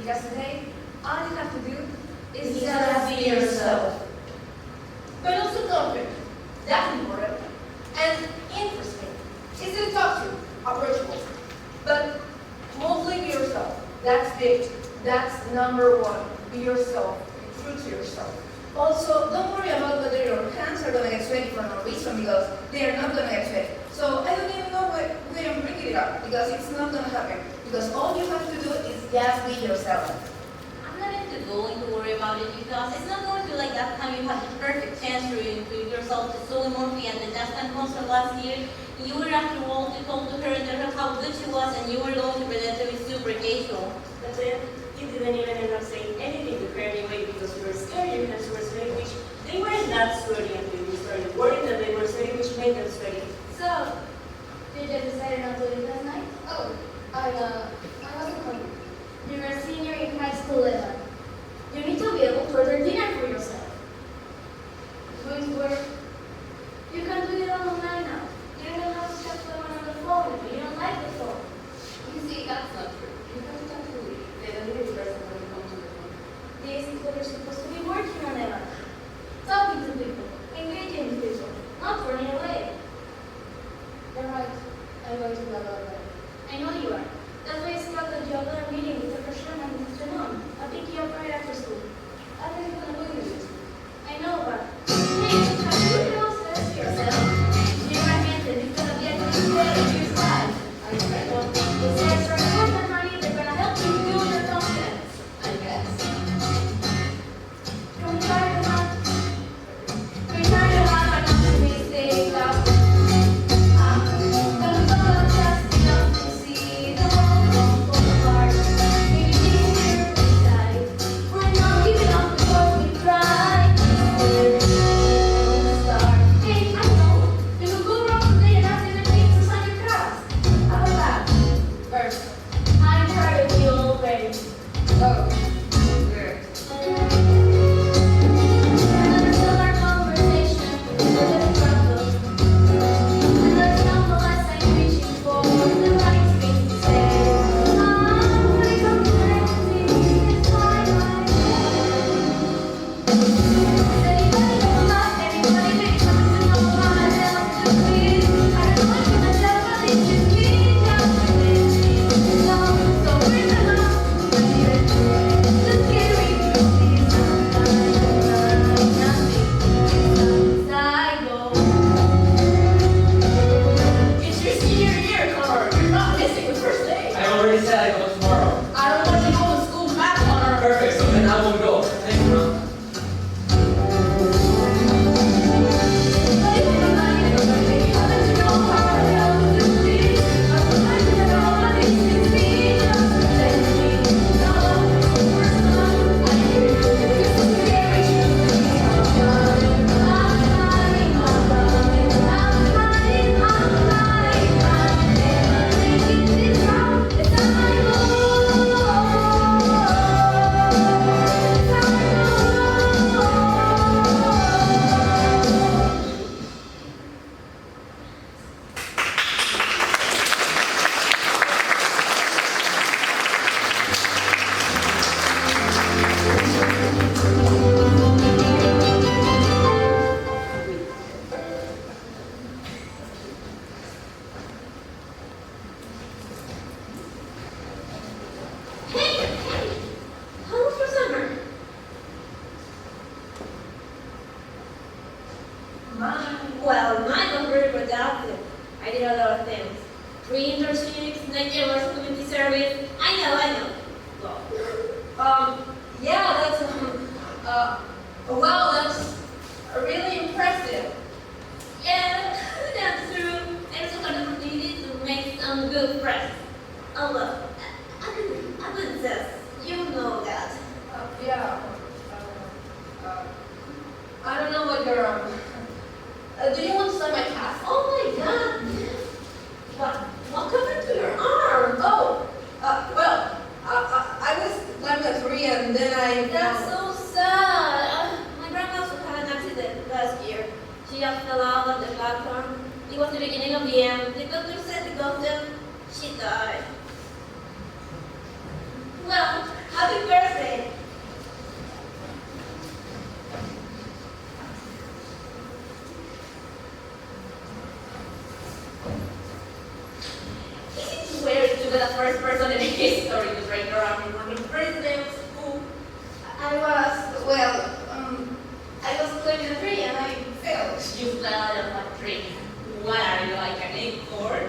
Because today, all you have to do is just be yourself. But also confident, that's important, and interesting. Easy to talk to, approachable. But mostly be yourself. That's big. That's number one. Be yourself. Be true to yourself. Also, don't worry about whether your hands are going to get sweaty for no reason, because they are not going to get sweaty. So I don't even know why I'm bringing it up, because it's not going to happen. Because all you have to do is just be yourself. I'm not going to worry about it because it's not going to be like that time you had the perfect chance to improve yourself to zoomorphy and the last time concert last year. You were after all, you told to her and her how good she was and you were going to pretend to be super casual. But then you didn't even end up saying anything to her anyway because you were scared your hands were sweaty, which they were not sweaty until you started worrying that they were sweaty, which made them sweaty. So, did you decide not to leave last night? Oh, I wasn't hungry. You're a senior in high school, Evan. You need to be able to order dinner for yourself. Going to work, you can do it all online now. You don't have to talk to someone on the phone if you don't like the phone. You see, that's not true. You have to talk to Lee. They don't need a person when you come to the phone. This is what you're supposed to be working on, Evan. Talking to people, engaging with people, not running away. You're right. I'm going to do a lot better. I know you are. That's why I scheduled you a meeting with the freshman this afternoon. I'll pick you up right after school. I don't even know you this. I know, but hey, have you really stressed yourself? You're my mentor. It's gonna be a good day in your life. I know. The steps are important, honey. They're gonna help you build your confidence. I guess. From trying to have another mistake of just enough to see the whole fall apart. Maybe this year we decide we're not giving up before we try. We're from the start. Hey, I know. You could go around today and ask them things to sign your class. How about that? First. I'm tired of you already. Oh. Good. And let's start our conversation with a struggle. And let's nonetheless I'm reaching for the right thing to say. I'm pretty confident it's my life. Anybody know love? Anybody make something to know about myself to please? I don't like myself, but it's just me. Just me. So we're gonna just get rid of these It's your senior year, Connor. You're not missing the first day. I already said I go tomorrow. I don't want you to go to school, Matt, Connor. Perfect, so then I won't go. Thank you, Mom. Well, mine was very productive. I did a lot of things. 3 internships, 9 hours community service. I know. Yeah, that's really impressive. Yeah, that's true. I'm so kind of needed to make some good friends. Oh, look, I did this. You know that. Yeah. I don't know what you're do you want to sign my cast? Oh my god. What happened to your arm? Oh, well, I was climbing a tree and then I... That's so sad. My grandma also had an accident last year. She just fell out of the platform. It was the beginning of the end. The doctor said because then she died. Well, Happy birthday. Is it weird to be the first person in history to break your arm from the first day of school? I was climbing a tree and I fell. You fell out of a tree. What are you, like an acorn?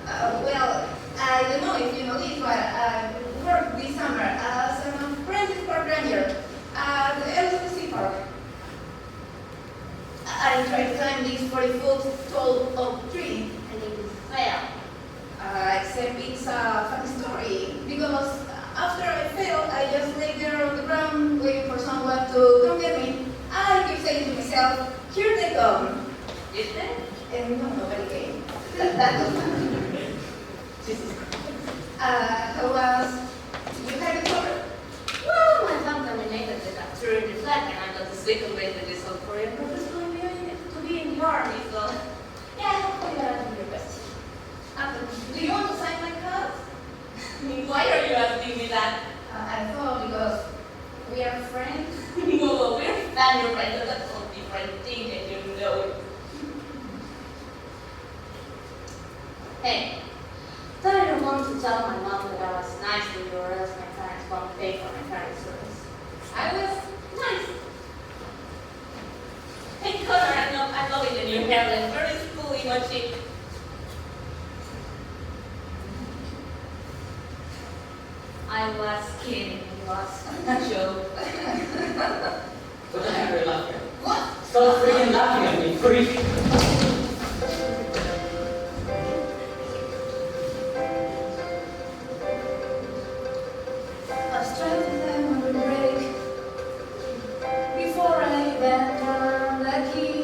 I don't know if you know this, but I worked this summer as an apprentice park ranger at the LCC Park. I tried to climb this 40-foot tall oak tree, And you fell. except it's a funny story, because after I fell, I just lay there on the ground waiting for someone to come get me. I keep saying to myself, here they come. Did they? And no, nobody came. That was fun. How was, you had it covered? Well, my mom terminated the capture in the flag and I got to sleep away with this whole Korean purpose to be in the army, so yeah, hopefully that answers your question. Do you want to sign my cards? Why are you asking me that? I thought because we are friends. Whoa, we're family friends, that's a different thing and you know it. Hey, tell your mom to tell my mom that I was nice to you or else my parents won't pay for my car insurance. I was nice. Hey, Connor, I'm loving the new hairline. Very schooly, much chic. I was kidding. It was a joke. What the heck are you laughing at? What? Stop freaking laughing at me, freak! I tried to them on a break before I bend down the key,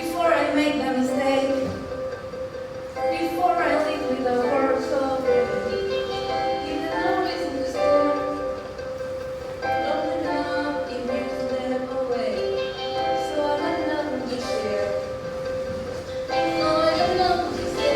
before I make the mistake, before I leave with the words of you know reason to stay. Don't let up if you slip away, so I got nothing to share. No, I got nothing to say.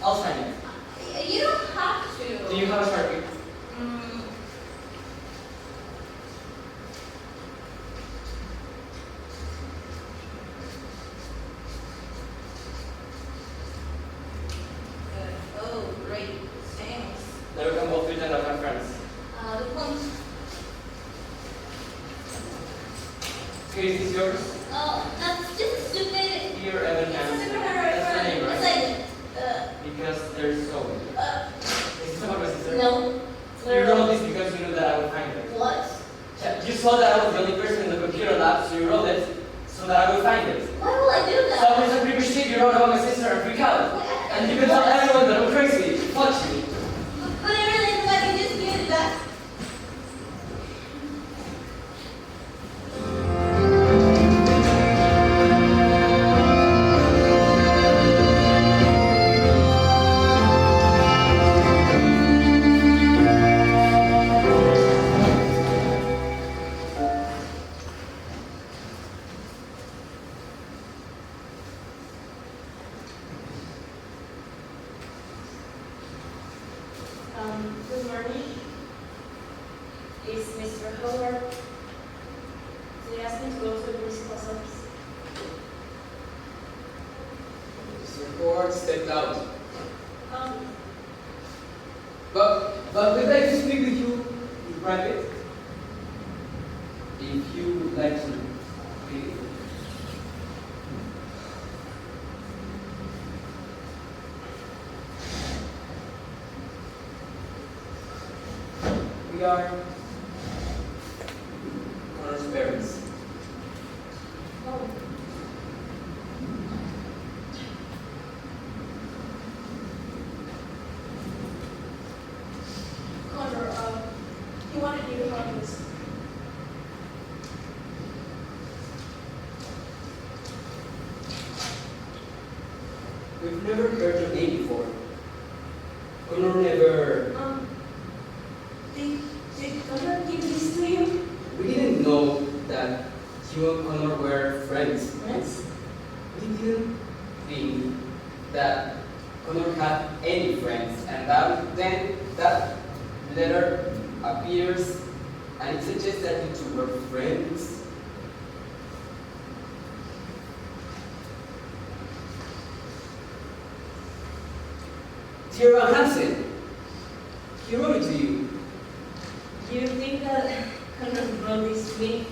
I'll sign it. You don't have to. Do you have a Sharpie? Mm, oh, great. Thanks. Now we can both pretend that we're friends. The point. Okay, is this yours? Oh, that's just stupid. Dear Evan Hansen. That's the name, It's right? like, Because there's so many. Is this about my sister? no. You wrote this because you knew that I would find it. What? Yeah, you saw that I was the only person in the computer lab, so you wrote it so that I would find it. Why will I do that? So some creepy shit you wrote about my sister and freak out. And you can tell everyone that I'm crazy. Watch me. But I realized if I can just give it back. Good morning. Is Mr. Howard? They asked me to go to the principal's office. Mr. Howard stepped out. Um, But we'd like to speak with you in private. If you would like to speak. We are Connor's parents. oh, Connor, he wanted you to help us. We've never heard your name before. Connor never. did Connor give this to you? We didn't know that you and Connor were friends. Friends? We didn't think that Connor had any friends, and then that letter appears, and it suggests that you two were friends. Dear Evan Hansen, he wrote it to you. Do you think that Connor wrote this to me?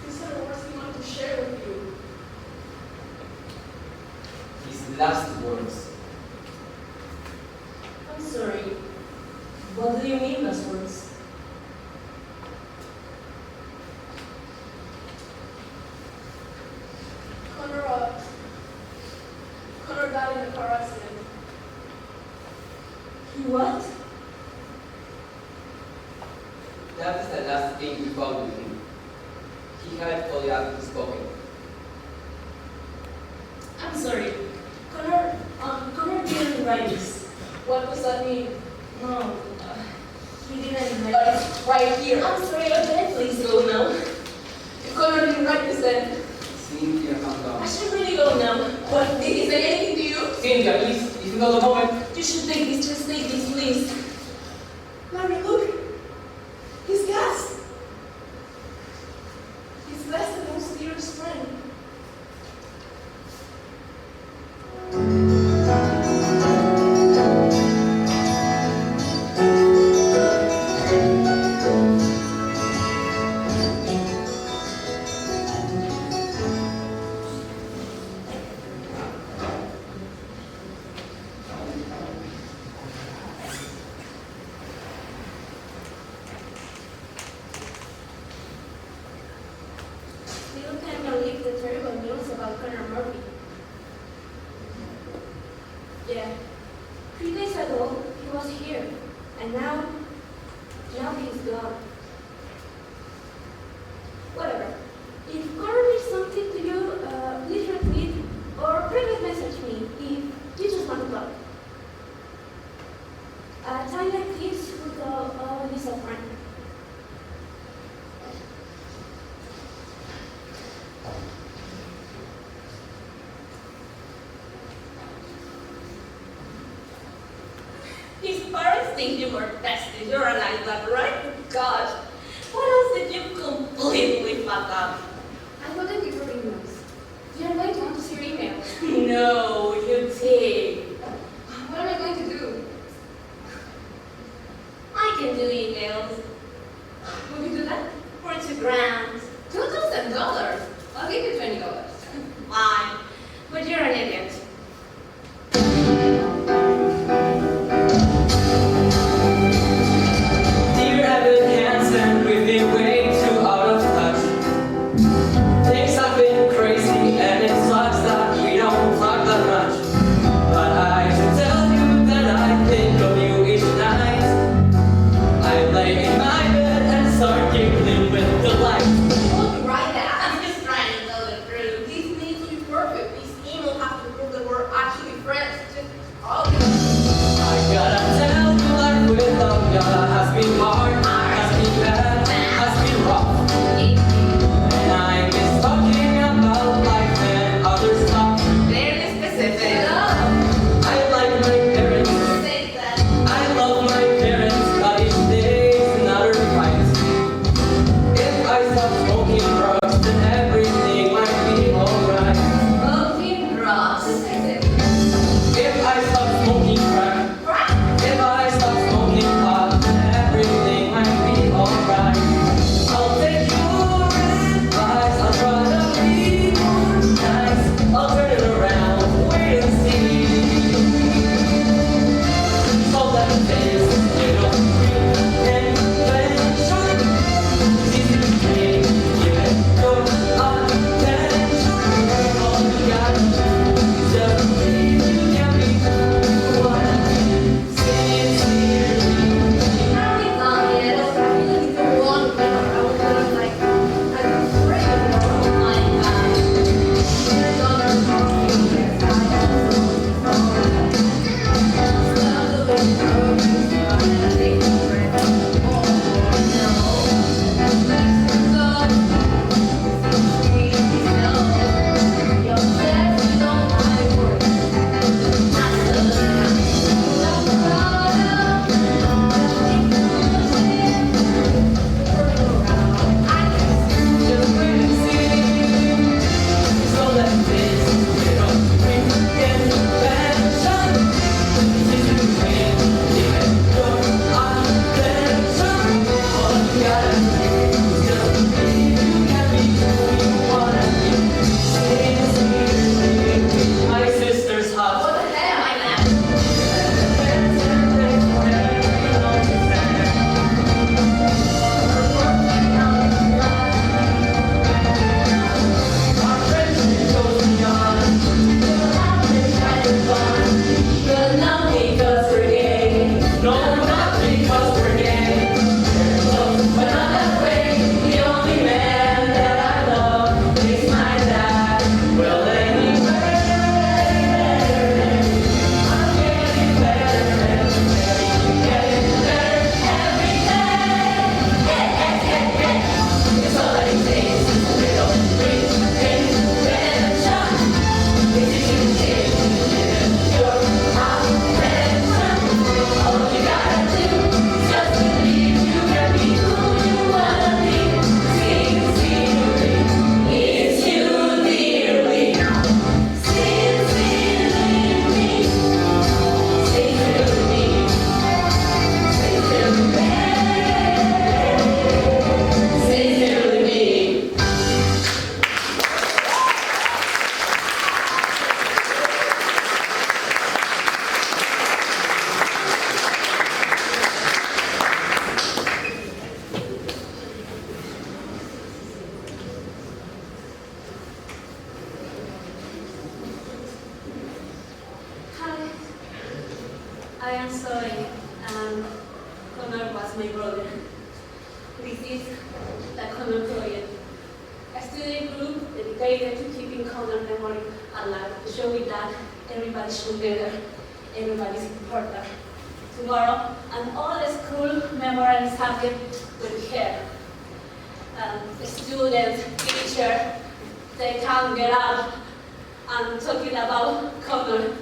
These are the words he wanted to share with you. His last words. I'm sorry. What do you mean, last words? Connor died in a car accident. He what? That is the last thing we found with him. He had all that spoken. I'm sorry. Connor didn't write this. What does that mean? No, he didn't write But this. it's right here. I'm sorry, okay, please go now. If Connor didn't write this, then Cynthia, calm I down. should really go now. what? Did he say anything to you? Cynthia, please, this is not the moment. You should take this, just take this, please. Larry, look. His gas. He's less than most dearest friend. Still can't believe the terrible news about Connor Murphy. Yeah. 3 days ago, he was here, and now he's gone. Whatever. If Connor needs something to you, please retweet or private message me if you just want to talk. A time like this would go, oh, he's a friend. think you were besties. You're a nice lad, right? Gosh. What else did you completely fuck up? I thought that we were emails. You're going to want to see your emails. No, you did. What am I going to do? I can do emails. Will you do that? For $2,000. $2,000. I'll give you $20. Fine. But you're an idiot. Dear Evan Hansen, we've been way too out of touch. Things have been crazy and it sucks that we don't talk that much. But I should tell you that I think of you each night. I lay in my bed and start giggling with delight. Don't write that. I'm just trying to tell the truth. This needs to be perfect. These emails have to prove that we're actually friends. Just all I gotta tell you, life without ya has been hard, has been bad, has been rough. And I miss talking about life and other stuff. Very specific. I like my parents, Say that. I love my parents, but each day is another fight. If I stop smoking drugs, then everything might be alright. Smoking drugs. If I stop smoking crack, if I stop smoking pot, then everything might be alright. I'll take your advice, I'll try to be more nice. I'll turn it around, wait and see. So that this little invention is to take, give it your attention. All you gotta do is just believe you can be who you wanna be. Sincerely. Apparently not yet. I feel like it's a long time. I was kind of like, I'm afraid of my God. There's other talking here. I am so the way to go. I'm gonna take a breath. Oh, no. Your best, you don't want to work. Just wait and see. So that this little invention is to take, give it your attention. All you gotta do is just believe you can be who you wanna be. Sincerely. My sister's hot. What the hell? Our friendship goes beyond. But not because we're gay. No, not because we're gay. But not that way. The only man that I love is my dad. Well, anyway, I'm getting better every day. Getting better every day. It's all it takes is a little invention. It's easy to take, give it your attention. All you gotta do is just believe you can be who you wanna be. Sincerely, it's you dearly. Sincerely me. Sincerely me. Sincerely me. Sincerely me. Hi. I am sorry. Connor was my brother. This is the Connor Project, a student group dedicated to keeping Connor's memory alive, showing that everybody's together, everybody's important. Tomorrow, and all the school memorial subjects will be here. Students, teachers, they can get up and talking about Connor.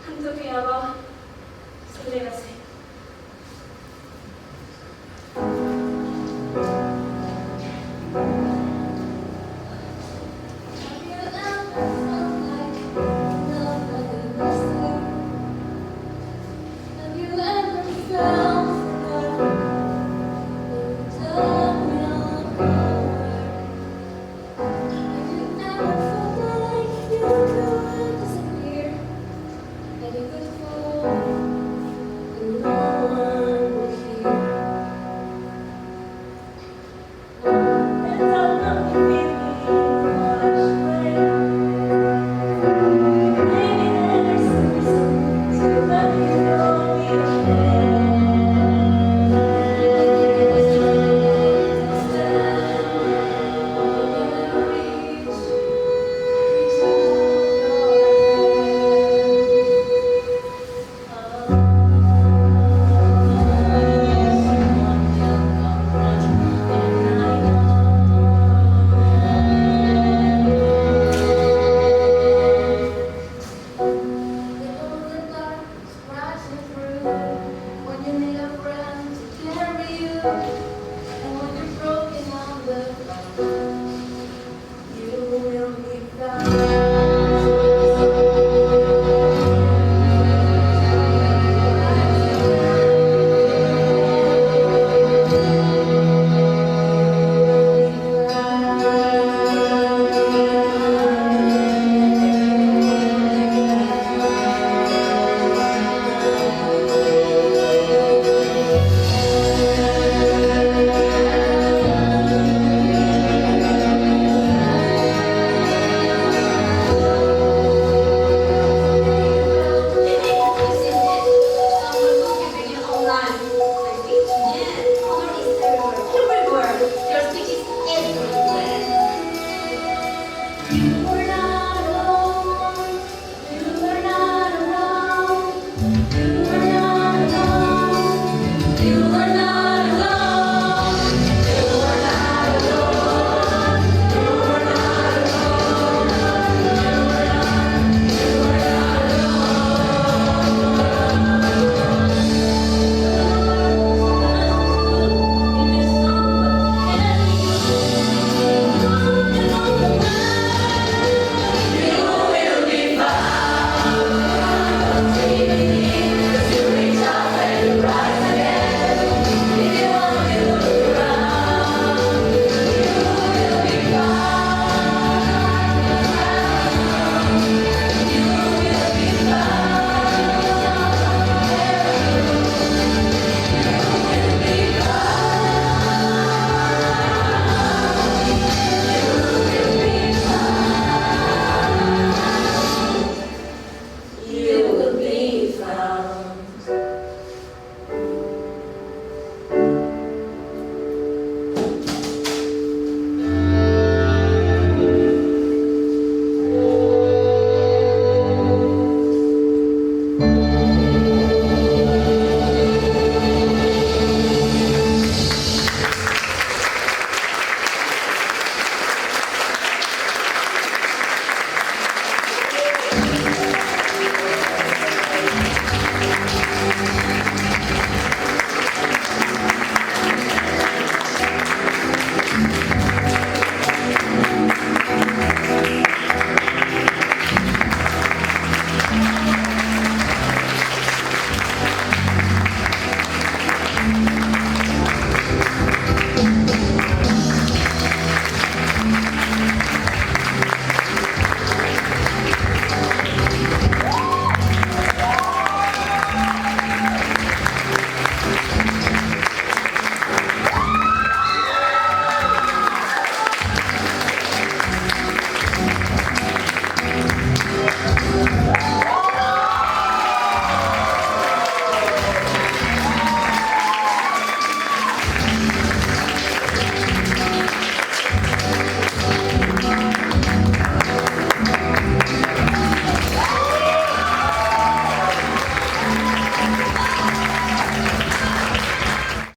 I'm talking about no.